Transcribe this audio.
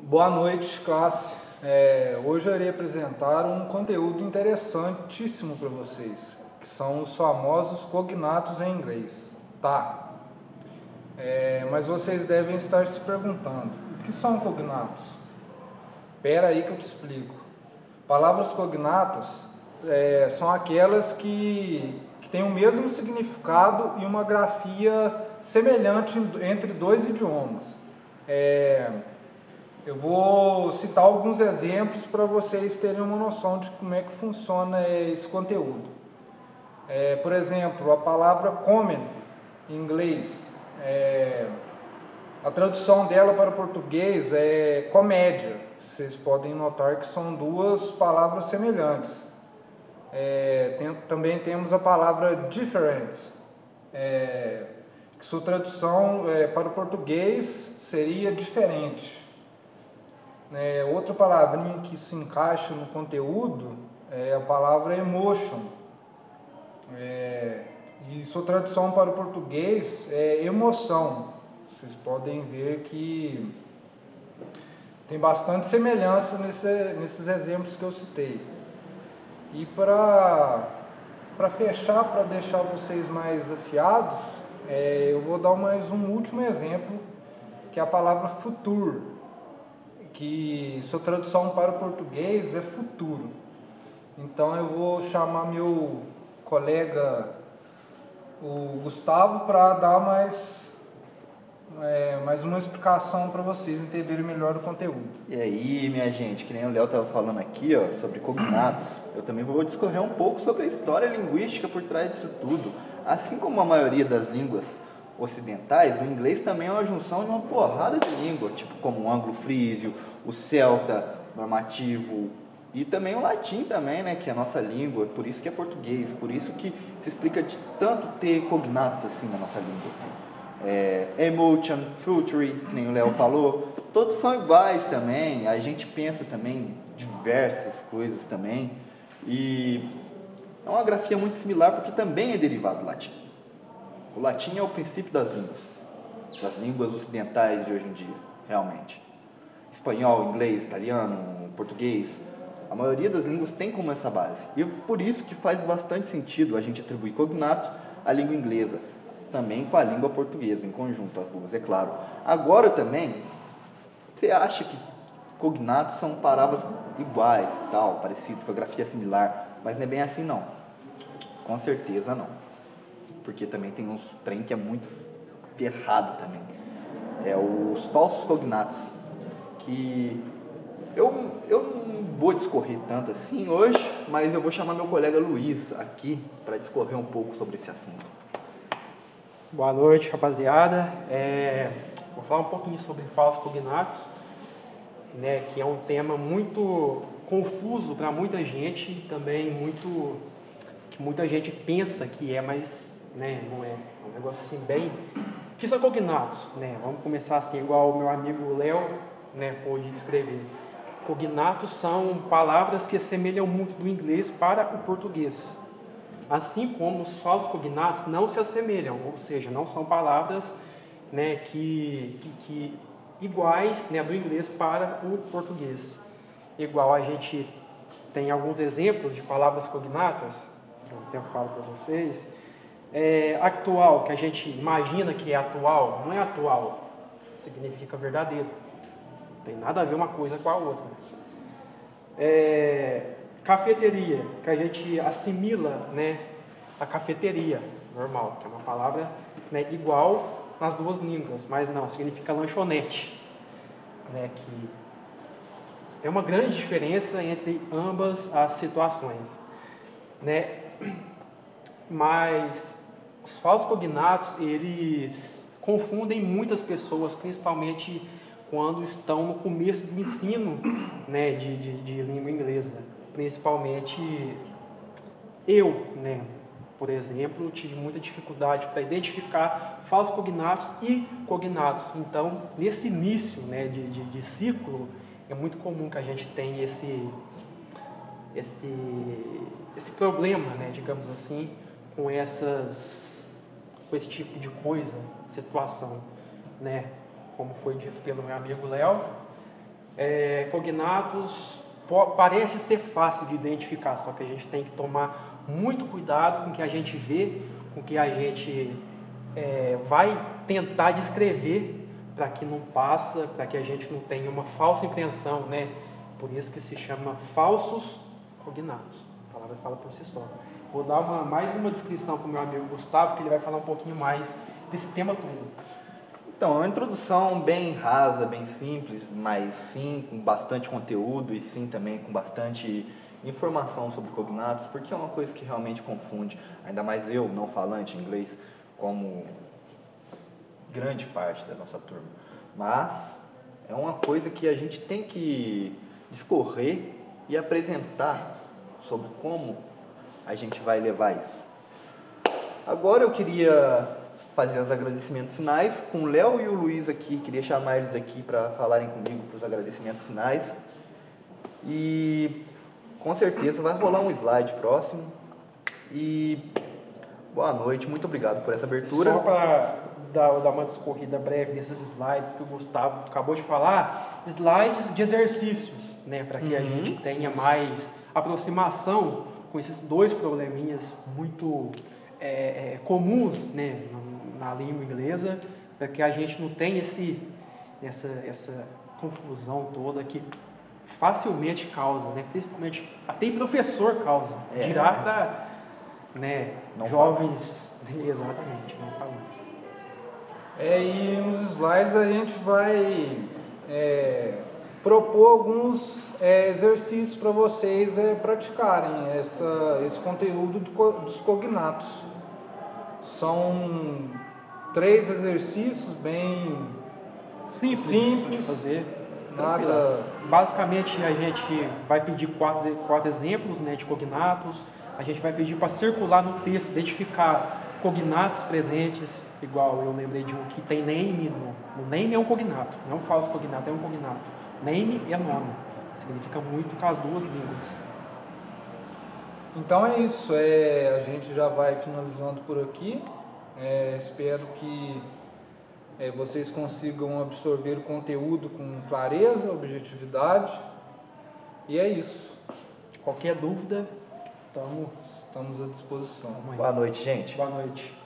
Boa noite, classe. Hoje eu irei apresentar um conteúdo interessantíssimo para vocês, que são os famosos cognatos em inglês. Tá? Mas vocês devem estar se perguntando, o que são cognatos? Espera aí que eu te explico. Palavras cognatas são aquelas que têm o mesmo significado e uma grafia semelhante entre dois idiomas. Eu vou citar alguns exemplos para vocês terem uma noção de como é que funciona esse conteúdo. Por exemplo, a palavra comment em inglês, a tradução dela para o português é comédia. Vocês podem notar que são duas palavras semelhantes. Também temos a palavra different, que sua tradução para o português seria diferente. Outra palavrinha que se encaixa no conteúdo é a palavra emotion, e sua tradução para o português é emoção. Vocês podem ver que tem bastante semelhança nesses exemplos que eu citei. E para fechar, para deixar vocês mais afiados, eu vou dar mais um último exemplo, que é a palavra future, que sua tradução para o português é futuro. Então eu vou chamar meu colega, o Gustavo, para dar mais uma explicação para vocês entenderem melhor o conteúdo. E aí, minha gente, que nem o Léo estava falando aqui, sobre cognatos, eu também vou discorrer um pouco sobre a história linguística por trás disso tudo. Assim como a maioria das línguas ocidentais, o inglês também é uma junção de uma porrada de língua, tipo como o anglo-frísio, o celta, normativo, e também o latim também, né, que é a nossa língua, por isso que é português, por isso que se explica de tanto ter cognatos assim na nossa língua. Emotion, future, que nem o Léo falou, todos são iguais também, a gente pensa também diversas coisas também, e é uma grafia muito similar porque também é derivado do latim. O latim é o princípio das línguas ocidentais de hoje em dia, realmente. Espanhol, inglês, italiano, português, a maioria das línguas tem como essa base. E é por isso que faz bastante sentido a gente atribuir cognatos à língua inglesa, também com a língua portuguesa, em conjunto, as duas, é claro. Agora também, você acha que cognatos são palavras iguais, tal, parecidas, com a grafia similar, mas não é bem assim não. Com certeza não. Porque também tem uns trem que é muito ferrado também. Os falsos cognatos, que eu não vou discorrer tanto assim hoje, mas eu vou chamar meu colega Luiz aqui para discorrer um pouco sobre esse assunto. Boa noite, rapaziada. Vou falar um pouquinho sobre falsos cognatos, né, que é um tema muito confuso para muita gente, também que muita gente pensa que é, mas não é. É um negócio assim bem... O que são cognatos? Vamos começar assim, igual o meu amigo Léo pôde descrever. Cognatos são palavras que assemelham muito do inglês para o português. Assim como os falsos cognatos não se assemelham, ou seja, não são palavras que iguais do inglês para o português. Igual a gente tem alguns exemplos de palavras cognatas, que eu até falo para vocês. Actual, que a gente imagina que é atual, não é atual, significa verdadeiro. Não tem nada a ver uma coisa com a outra. Cafeteria, que a gente assimila a cafeteria normal, que é uma palavra igual nas duas línguas, mas não, significa lanchonete, que tem uma grande diferença entre ambas as situações, mas os falsos cognatos, eles confundem muitas pessoas, principalmente quando estão no começo do ensino de língua inglesa. Principalmente eu, por exemplo, tive muita dificuldade para identificar falsos cognatos e cognatos. Então, nesse início de ciclo, é muito comum que a gente tenha esse problema, digamos assim, com esse tipo de coisa, situação, como foi dito pelo meu amigo Léo. Cognatos parece ser fácil de identificar, só que a gente tem que tomar muito cuidado com o que a gente vê, com o que a gente vai tentar descrever, para que não passa, para que a gente não tenha uma falsa impressão, né? Por isso que se chama falsos cognatos. A palavra fala por si só. Vou dar mais uma descrição para o meu amigo Gustavo, que ele vai falar um pouquinho mais desse tema todo. Então, é uma introdução bem rasa, bem simples, mas sim com bastante conteúdo e sim também com bastante informação sobre cognatos, porque é uma coisa que realmente confunde, ainda mais eu, não falante inglês, como grande parte da nossa turma. Mas é uma coisa que a gente tem que discorrer e apresentar sobre como a gente vai levar isso. Agora eu queria fazer os agradecimentos finais com o Léo e o Luiz aqui, queria chamar eles aqui para falarem comigo para os agradecimentos finais. E com certeza vai rolar um slide próximo. E boa noite, muito obrigado por essa abertura. Só para dar uma discorrida breve desses slides que o Gustavo acabou de falar, slides de exercícios, né, para que a gente tenha mais aproximação com esses dois probleminhas muito comuns, né, na língua inglesa, para que a gente não tenha essa confusão toda que facilmente causa, né, principalmente até professor causa, dirá para, né, jovens, exatamente, não falantes. E nos slides a gente vai propor alguns exercícios para vocês praticarem esse conteúdo dos cognatos. São 3 exercícios bem simples de fazer. Nada. Basicamente a gente vai pedir 4 exemplos, né, de cognatos. A gente vai pedir para circular no texto, identificar cognatos presentes, igual eu lembrei de um que tem name. No name é um cognato, não é um falso cognato, é um cognato. Name é nome, significa muito com as duas línguas. Então é isso, a gente já vai finalizando por aqui. Espero que vocês consigam absorver o conteúdo com clareza, objetividade. E é isso. Qualquer dúvida, estamos à disposição. Boa noite, gente. Boa noite.